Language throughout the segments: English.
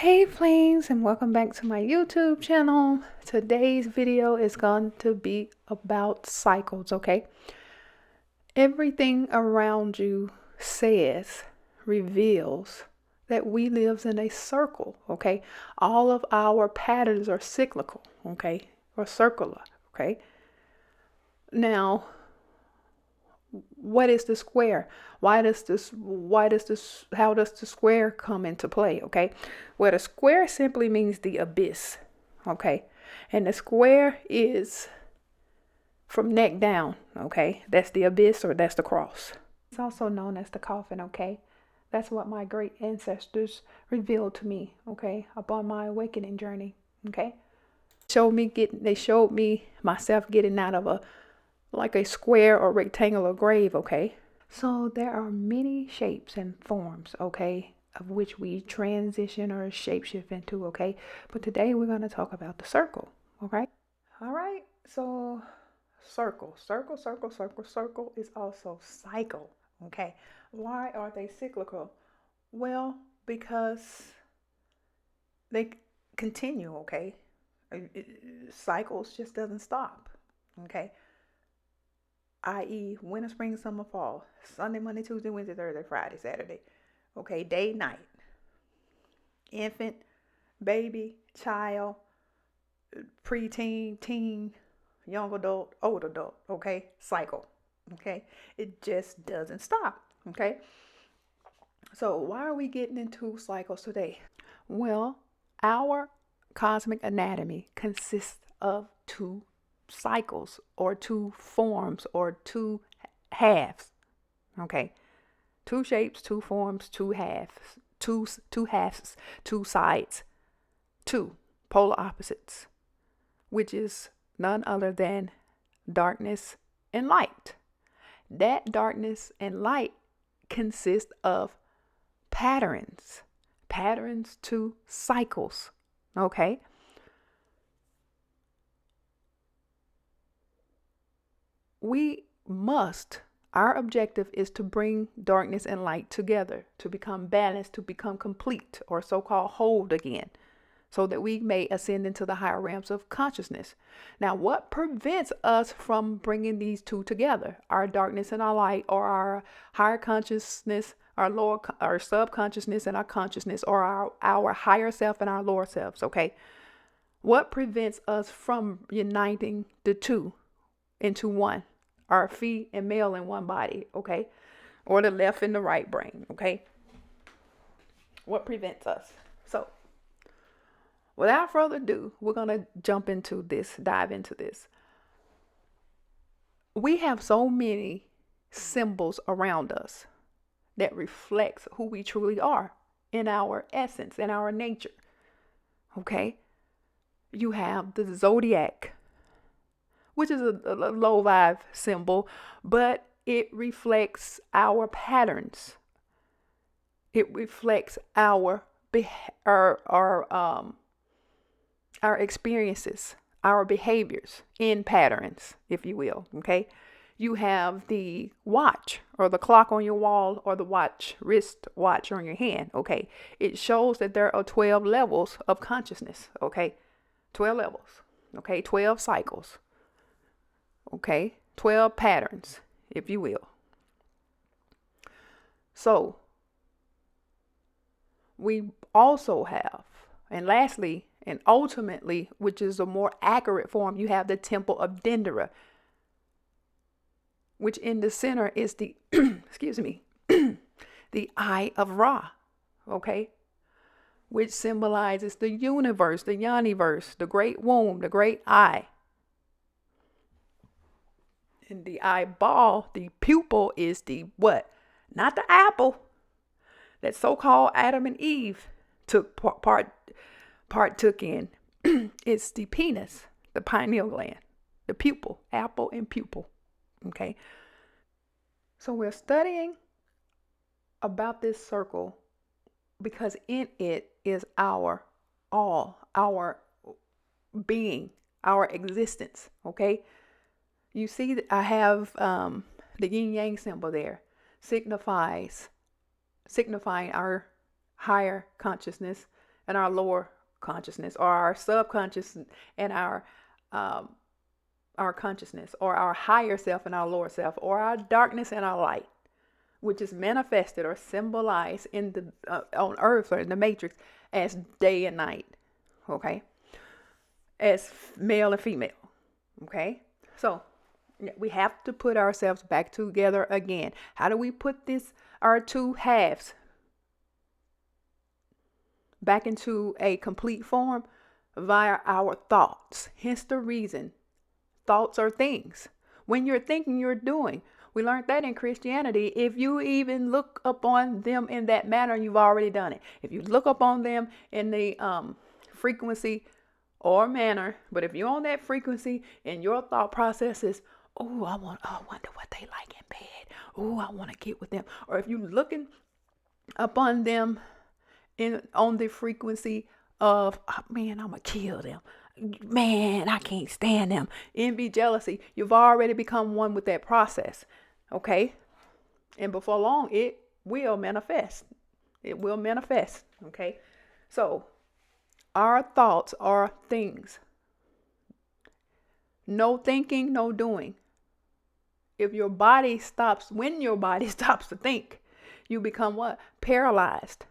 Hey flames, and welcome back to my YouTube channel. Today's video is going to be about cycles, okay? Everything around you reveals that we live in a circle, okay? All of our patterns are cyclical, okay? Or circular, okay? Now, what is the square? How does the square come into play? Okay, well, the square simply means the abyss. Okay, and the square is from neck down. Okay, that's the abyss, or that's the cross. It's also known as the coffin. Okay, that's what my great ancestors revealed to me. Okay, upon my awakening journey. Okay, they showed me myself getting out of a square or rectangular grave, okay? So there are many shapes and forms, okay, of which we transition or shapeshift into, okay? But today we're going to talk about the circle, okay? All right, so circle is also cycle, okay? Why are they cyclical? Well, because they continue, okay? Cycles just doesn't stop, okay? I.e., winter, spring, summer, fall, Sunday, Monday, Tuesday, Wednesday, Thursday, Friday, Saturday. Okay, day, night. Infant, baby, child, preteen, teen, young adult, old adult. Okay, cycle. Okay, it just doesn't stop. Okay, so why are we getting into cycles today? Well, our cosmic anatomy consists of two cycles, or two forms, or two halves. Okay, two shapes, two forms, two halves, two halves, two sides, two polar opposites, which is none other than darkness and light. That darkness and light consist of patterns to cycles. Okay, our objective is to bring darkness and light together, to become balanced, to become complete, or so-called whole again, so that we may ascend into the higher realms of consciousness. Now, what prevents us from bringing these two together? Our darkness and our light, or our higher consciousness, our subconsciousness and our consciousness, or our higher self and our lower selves, okay? What prevents us from uniting the two into one? Our feet and male in one body, okay? Or the left and the right brain, okay? What prevents us? So, without further ado, we're going to dive into this. We have so many symbols around us that reflects who we truly are in our essence, in our nature, okay? You have the zodiac, which is a low vibe symbol, but it reflects our patterns. It reflects our experiences, our behaviors in patterns, if you will. Okay, you have the watch, or the clock on your wall, or the wrist watch on your hand. Okay, it shows that there are 12 levels of consciousness. Okay, 12 levels. Okay, 12 cycles. Okay, 12 patterns, if you will. So we also have, and lastly, and ultimately, which is a more accurate form, you have the temple of Dendera, which in the center is the, excuse me, the eye of Ra, okay, which symbolizes the universe, the Yoniverse, the great womb, the great eye. And the eyeball, the pupil, is the what? Not the apple that so-called Adam and Eve partook in. It's the penis, the pineal gland, the pupil, apple and pupil. Okay. So we're studying about this circle because in it is our all, our being, our existence. Okay. You see that I have the yin yang symbol there, signifying our higher consciousness and our lower consciousness, or our subconscious and our consciousness, or our higher self and our lower self, or our darkness and our light, which is manifested or symbolized in the on earth or in the matrix as day and night, okay, as male and female, okay. So we have to put ourselves back together again. How do we put our two halves back into a complete form? Via our thoughts. Hence the reason thoughts are things. When you're thinking, you're doing. We learned that in Christianity. If you even look upon them in that manner, you've already done it. If you look upon them in the frequency or manner, but if you're on that frequency and your thought process is, oh, I wonder what they like in bed. Oh, I want to get with them. Or if you're looking upon them on the frequency of, oh, man, I'm going to kill them. Man, I can't stand them. Envy, jealousy. You've already become one with that process. Okay? And before long, it will manifest. It will manifest. Okay? So, our thoughts are things. No thinking, no doing. When your body stops to think, you become what? Paralyzed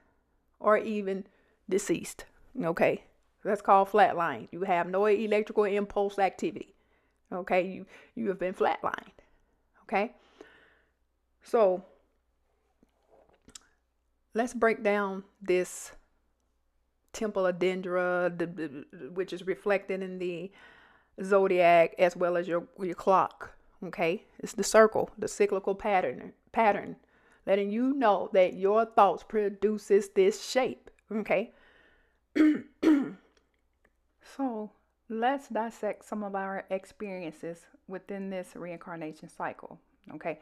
or even deceased. Okay? That's called flatline. You have no electrical impulse activity. Okay? You have been flatlined. Okay? So, let's break down this temple of Dendra, which is reflected in the zodiac as well as your clock. Okay? It's the circle, the cyclical pattern, letting you know that your thoughts produces this shape. Okay? So let's dissect some of our experiences within this reincarnation cycle. Okay,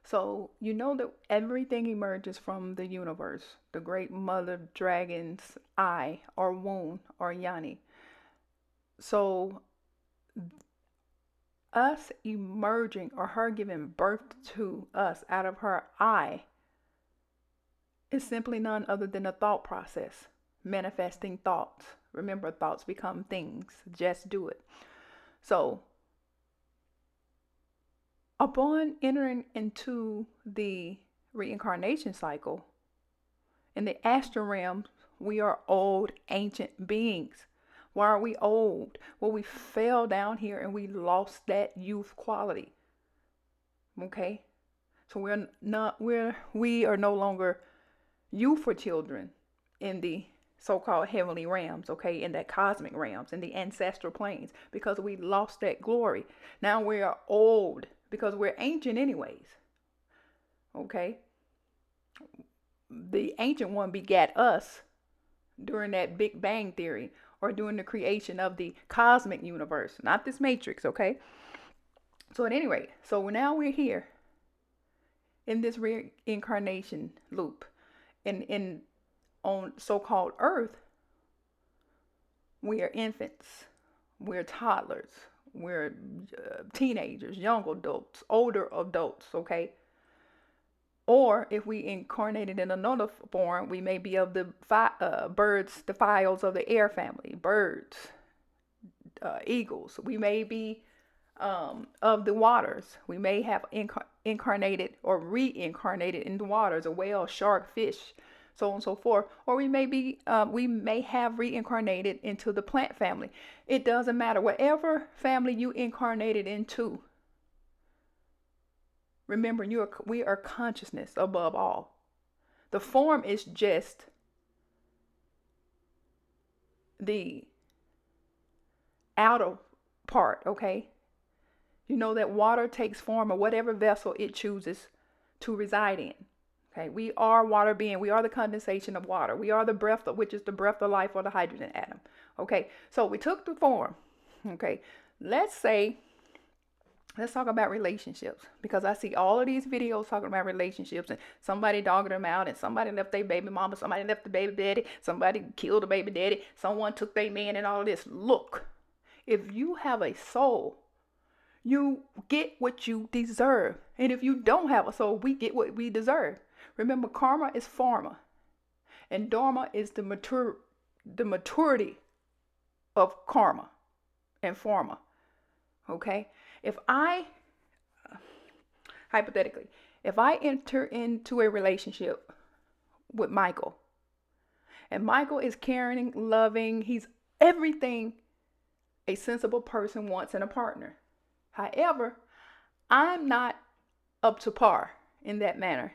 so you know that everything emerges from the universe, the great mother dragon's eye or womb or yoni. So us emerging, or her giving birth to us out of her eye, is simply none other than a thought process, manifesting thoughts. Remember, thoughts become things. Just do it. So, upon entering into the reincarnation cycle, in the astral realm, we are old, ancient beings. Why are we old? Well, we fell down here and we lost that youth quality. Okay? So we are no longer youthful children in the so-called heavenly realms, okay, in that cosmic realms, in the ancestral planes, because we lost that glory. Now we are old because we're ancient anyways, okay. The ancient one begat us during that Big Bang theory, or during the creation of the cosmic universe, not this matrix, okay. So at any rate, so now we're here in this reincarnation loop, on so-called Earth. We are infants, we're toddlers, we're teenagers, young adults, older adults, okay? Or if we incarnated in another form, we may be of the birds, the files of the air family, birds, eagles. We may be of the waters. We may have incarnated or reincarnated in the waters, a whale, shark, fish, so on and so forth. Or we may have reincarnated into the plant family. It doesn't matter. Whatever family you incarnated into, remember, we are consciousness above all. The form is just the outer part, okay? You know that water takes form of whatever vessel it chooses to reside in. Okay, we are water being. We are the condensation of water. We are the breath, which is the breath of life, or the hydrogen atom. Okay, so we took the form. Okay, let's talk about relationships, because I see all of these videos talking about relationships, and somebody dogging them out, and somebody left their baby mama, somebody left the baby daddy, somebody killed the baby daddy, someone took their man, and all of this. Look, if you have a soul, you get what you deserve. And if you don't have a soul, we get what we deserve. Remember, karma is pharma, and dharma is the the maturity of karma and pharma. Okay? If I, hypothetically, if I enter into a relationship with Michael, and Michael is caring, loving, he's everything a sensible person wants in a partner. However, I'm not up to par in that manner.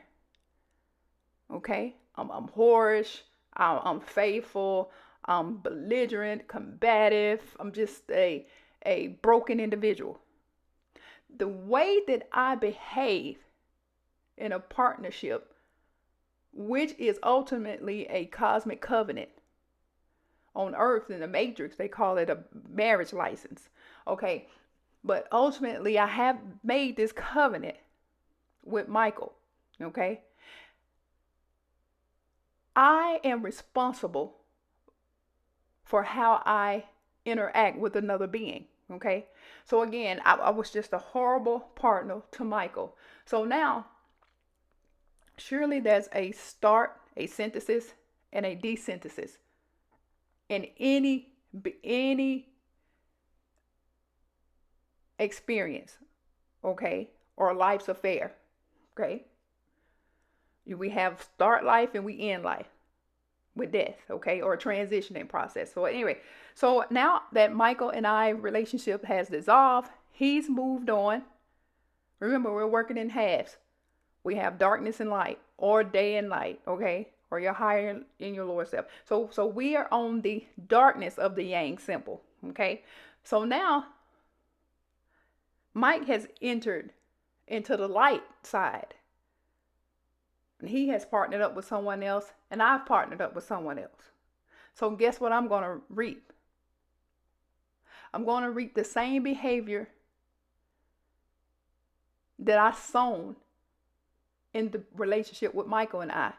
Okay? I'm whorish, I'm faithful, I'm belligerent, combative, I'm just a broken individual. The way that I behave in a partnership, which is ultimately a cosmic covenant. On earth in the matrix, they call it a marriage license. Okay, but ultimately I have made this covenant with Michael. Okay, I am responsible for how I interact with another being. Okay, so again, I was just a horrible partner to Michael. So now, surely there's a start, a synthesis, and a desynthesis in any experience, okay, or life's affair. Okay, we have start life and we end life with death, okay, or a transitioning process. So anyway, so now that Michael and I relationship has dissolved, he's moved on. Remember, we're working in halves. We have darkness and light, or day and night, okay, or your higher and your lower self. So we are on the darkness of the yang symbol, okay. So now Mike has entered into the light side. And he has partnered up with someone else, and I've partnered up with someone else. So guess what I'm going to reap? I'm going to reap the same behavior that I sown in the relationship with Michael and I.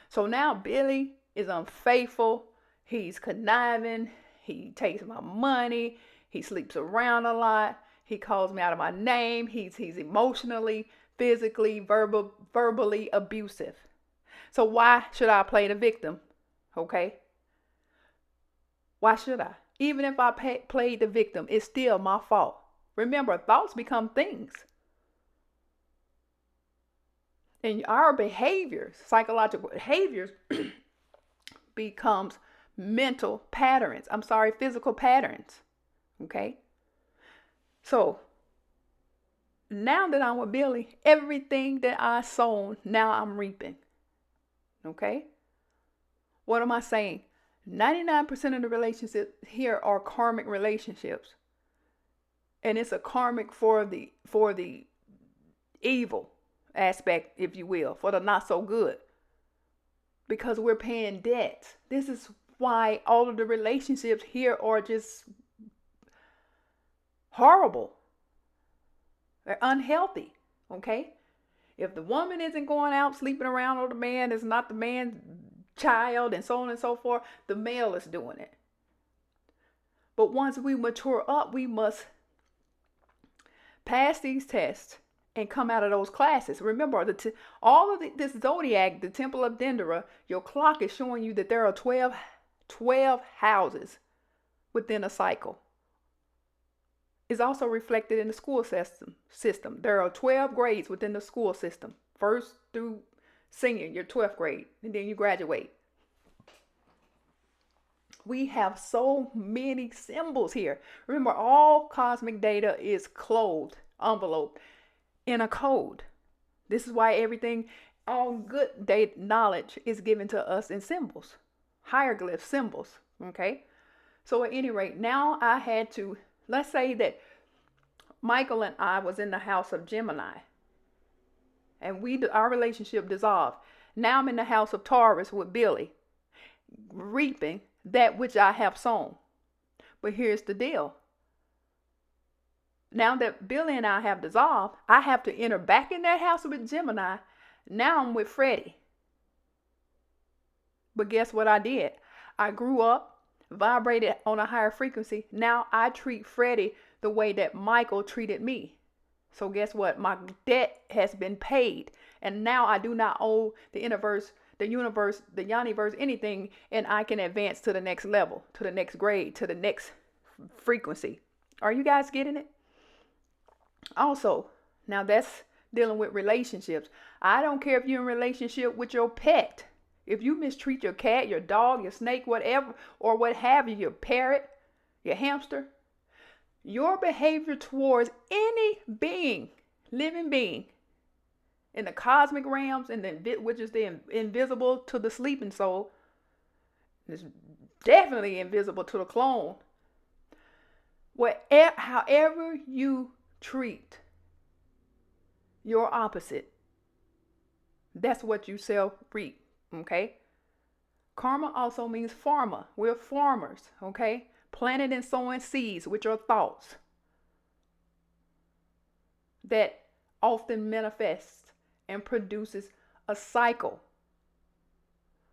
So now Billy is unfaithful. He's conniving. He takes my money. He sleeps around a lot. He calls me out of my name. He's emotionally, physically, verbally abusive. So why should I play the victim? Okay? Why should I? Even if I played the victim, it's still my fault. Remember, thoughts become things. And our behaviors, psychological behaviors, becomes mental patterns. Physical patterns. Okay? So, now that I'm with Billy, everything that I sown, now I'm reaping. Okay? What am I saying? 99% of the relationships here are karmic relationships. And it's a karmic for the evil aspect, if you will, for the not so good. Because we're paying debts. This is why all of the relationships here are just horrible. They're unhealthy, okay? If the woman isn't going out sleeping around, or the man is not the man's child, and so on and so forth, the male is doing it. But once we mature up, we must pass these tests and come out of those classes. Remember, all of this zodiac, the temple of Dendera, your clock is showing you that there are 12 houses within a cycle. Is also reflected in the school system. There are 12 grades within the school system. First through senior, your 12th grade, and then you graduate. We have so many symbols here. Remember, all cosmic data is clothed, enveloped in a code. This is why all good data knowledge is given to us in symbols, hieroglyph symbols. Okay. So at any rate, now I had to. Let's say that Michael and I was in the house of Gemini, and our relationship dissolved. Now I'm in the house of Taurus with Billy, reaping that which I have sown. But here's the deal. Now that Billy and I have dissolved, I have to enter back in that house with Gemini. Now I'm with Freddie. But guess what I did? I grew up, vibrated on a higher frequency. Now I treat Freddie the way that Michael treated me. So guess what? My debt has been paid. And now I do not owe the universe the universe, the universe, anything, and I can advance to the next level, to the next grade, to the next frequency. Are you guys getting it? Also, now that's dealing with relationships. I don't care if you're in a relationship with your pet. If you mistreat your cat, your dog, your snake, whatever, or what have you, your parrot, your hamster, your behavior towards any being, living being, in the cosmic realms, and which is the invisible to the sleeping soul, is definitely invisible to the clone. However you treat your opposite, that's what you shall reap. Okay. Karma also means farmer. We're farmers. Okay. Planting and sowing seeds with your thoughts that often manifests and produces a cycle,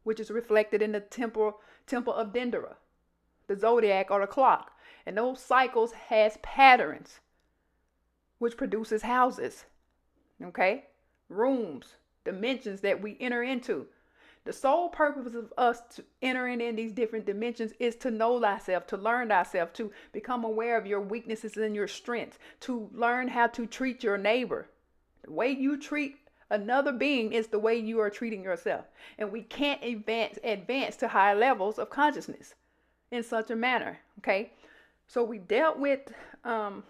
which is reflected in the temple of Dendera, the zodiac or the clock. And those cycles has patterns, which produces houses, okay, rooms, dimensions that we enter into. The sole purpose of us entering in these different dimensions is to know thyself, to learn thyself, to become aware of your weaknesses and your strengths, to learn how to treat your neighbor. The way you treat another being is the way you are treating yourself. And we can't advance to higher levels of consciousness in such a manner, okay? So we dealt with the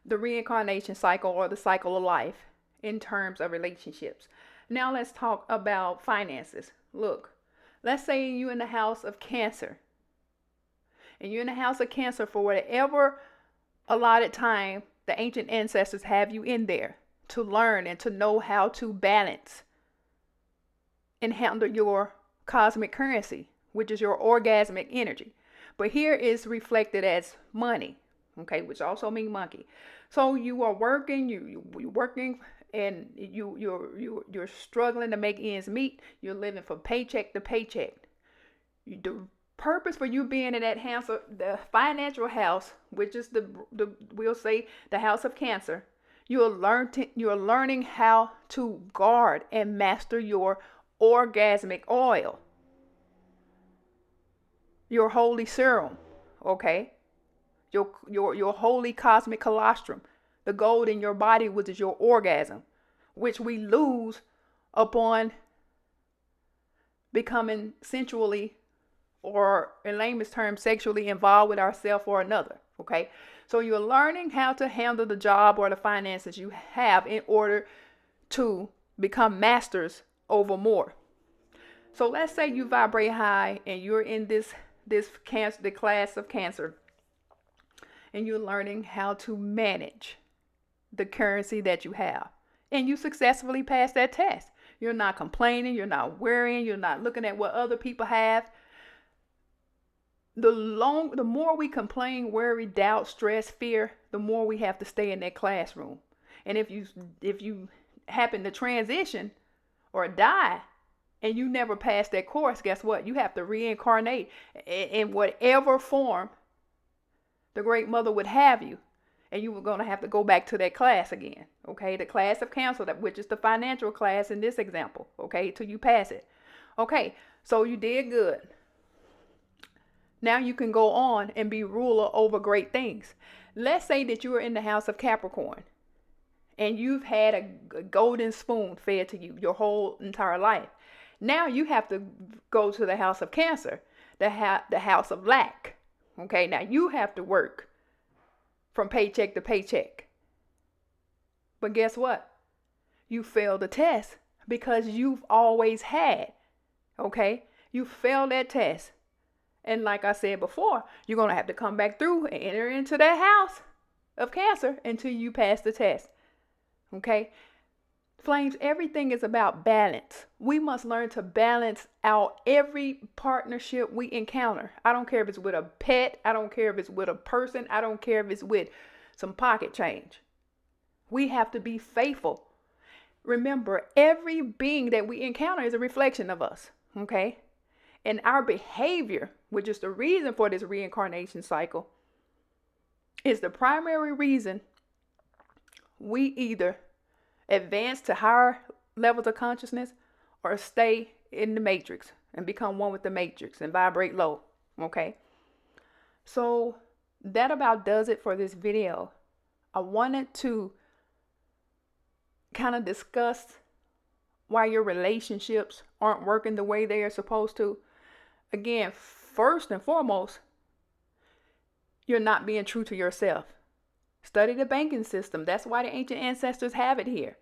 reincarnation cycle, or the cycle of life, in terms of relationships. Now let's talk about finances. Look, let's say you're in the house of Cancer. And you're in the house of Cancer for whatever allotted time the ancient ancestors have you in there to learn and to know how to balance and handle your cosmic currency, which is your orgasmic energy. But here is reflected as money, okay, which also means monkey. So you are working, you're working, and you're struggling to make ends meet. You're living from paycheck to paycheck. The purpose for you being in that house, the financial house, which is we'll say the house of Cancer, you're learning how to guard and master your orgasmic oil, your holy serum, okay, your holy cosmic colostrum, the gold in your body, which is your orgasm, which we lose upon becoming sensually, or in layman's terms, sexually involved with ourselves or another. Okay. So you're learning how to handle the job or the finances you have in order to become masters over more. So let's say you vibrate high and you're in this cancer, the class of Cancer, and you're learning how to manage the currency that you have, and you successfully pass that test. You're not complaining, you're not worrying, you're not looking at what other people have. The more we complain, worry, doubt, stress, fear, the more we have to stay in that classroom. And if you happen to transition or die and you never pass that course, guess what? You have to reincarnate in whatever form the Great Mother would have you. And you were going to have to go back to that class again, okay? The class of Cancer, which is the financial class in this example, okay, till you pass it. Okay, so you did good. Now you can go on and be ruler over great things. Let's say that you are in the house of Capricorn and you've had a golden spoon fed to you your whole entire life. Now you have to go to the house of Cancer, the house of lack. Okay, now you have to work from paycheck to paycheck. But guess what? You failed the test because you've always had. Okay? You failed that test. And like I said before, you're going to have to come back through and enter into that house of Cancer until you pass the test. Okay? Flames, everything is about balance. We must learn to balance out every partnership we encounter. I don't care if it's with a pet. I don't care if it's with a person. I don't care if it's with some pocket change. We have to be faithful. Remember, every being that we encounter is a reflection of us. Okay? And our behavior, which is the reason for this reincarnation cycle, is the primary reason we either advance to higher levels of consciousness or stay in the matrix and become one with the matrix and vibrate low. Okay. So that about does it for this video. I wanted to kind of discuss why your relationships aren't working the way they are supposed to. Again, first and foremost, you're not being true to yourself. Study the banking system. That's why the ancient ancestors have it here.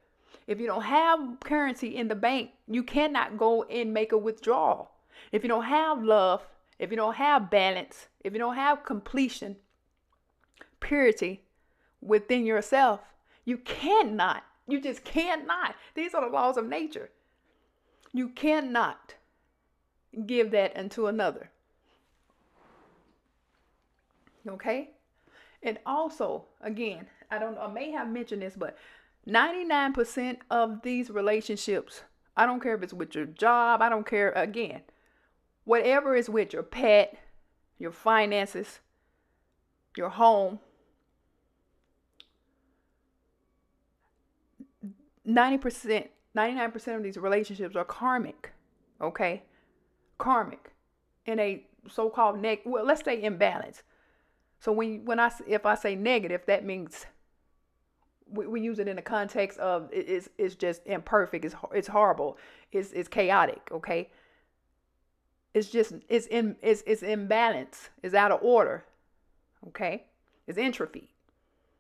If you don't have currency in the bank, you cannot go and make a withdrawal. If you don't have love, if you don't have balance, if you don't have completion, purity within yourself, you cannot. You just cannot. These are the laws of nature. You cannot give that unto another. Okay? And also, again, I may have mentioned this, but 99% of these relationships, I don't care if it's with your job, I don't care, again, whatever is with your pet, your finances, your home, 99% of these relationships are karmic. Okay? Karmic. In a so-called let's say imbalance. So if I say negative, that means we use it in the context of it's just imperfect, it's horrible, it's chaotic, okay? It's imbalance, it's out of order, okay? It's entropy.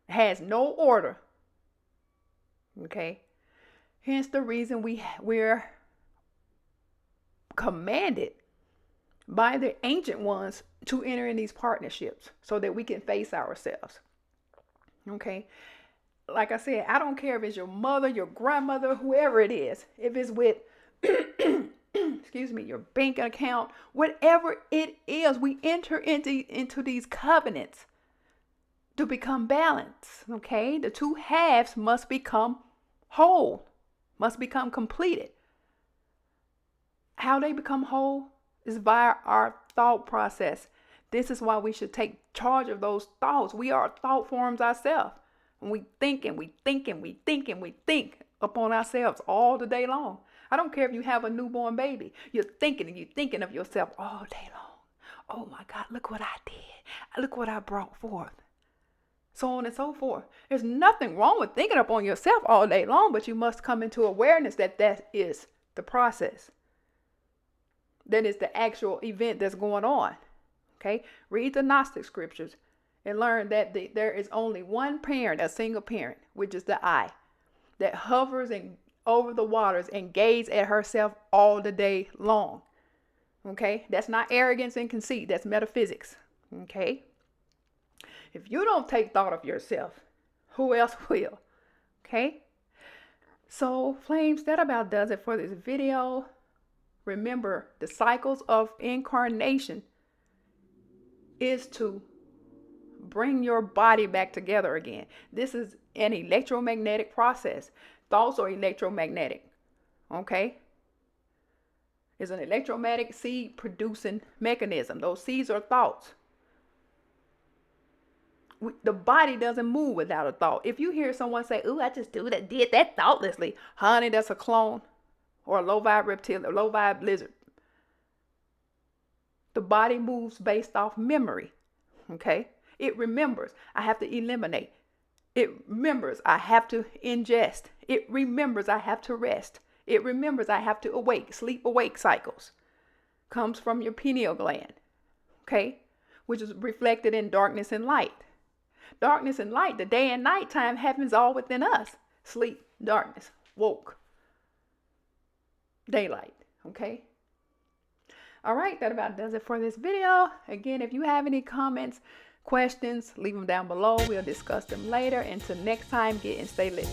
It has no order. Okay? Hence the reason we're commanded by the ancient ones to enter in these partnerships so that we can face ourselves. Okay? Like I said, I don't care if it's your mother, your grandmother, whoever it is. If it's with, excuse me, your bank account, whatever it is, we enter into these covenants to become balanced. Okay? The two halves must become whole, must become completed. How they become whole is via our thought process. This is why we should take charge of those thoughts. We are thought forms ourselves. And we think and we think and we think and we think upon ourselves all the day long. I don't care if you have a newborn baby. You're thinking and you're thinking of yourself all day long. Oh my God, look what I did. Look what I brought forth. So on and so forth. There's nothing wrong with thinking upon yourself all day long, but you must come into awareness that that is the process. That is the actual event that's going on. Okay? Read the Gnostic scriptures and learn that there is only one parent, a single parent, which is the I, that hovers over the waters and gazes at herself all the day long. Okay? That's not arrogance and conceit. That's metaphysics. Okay? If you don't take thought of yourself, who else will? Okay? So, flames, that about does it for this video. Remember, the cycles of incarnation is to bring your body back together again. This is an electromagnetic process. Thoughts are electromagnetic. Okay? It's an electromagnetic seed producing mechanism. Those seeds are thoughts. The body doesn't move without a thought. If you hear someone say, "Ooh, I just did that thoughtlessly," honey, that's a clone or a low vibe reptilian, low vibe lizard. The body moves based off memory. Okay? It remembers, I have to eliminate. It remembers, I have to ingest. It remembers, I have to rest. It remembers, I have to awake. Sleep-awake cycles comes from your pineal gland. Okay? Which is reflected in darkness and light. Darkness and light, the day and night time happens all within us. Sleep, darkness, woke, daylight. Okay? All right, that about does it for this video. Again, if you have any comments, questions, leave them down below. We'll discuss them later. Until next time, get and stay lit.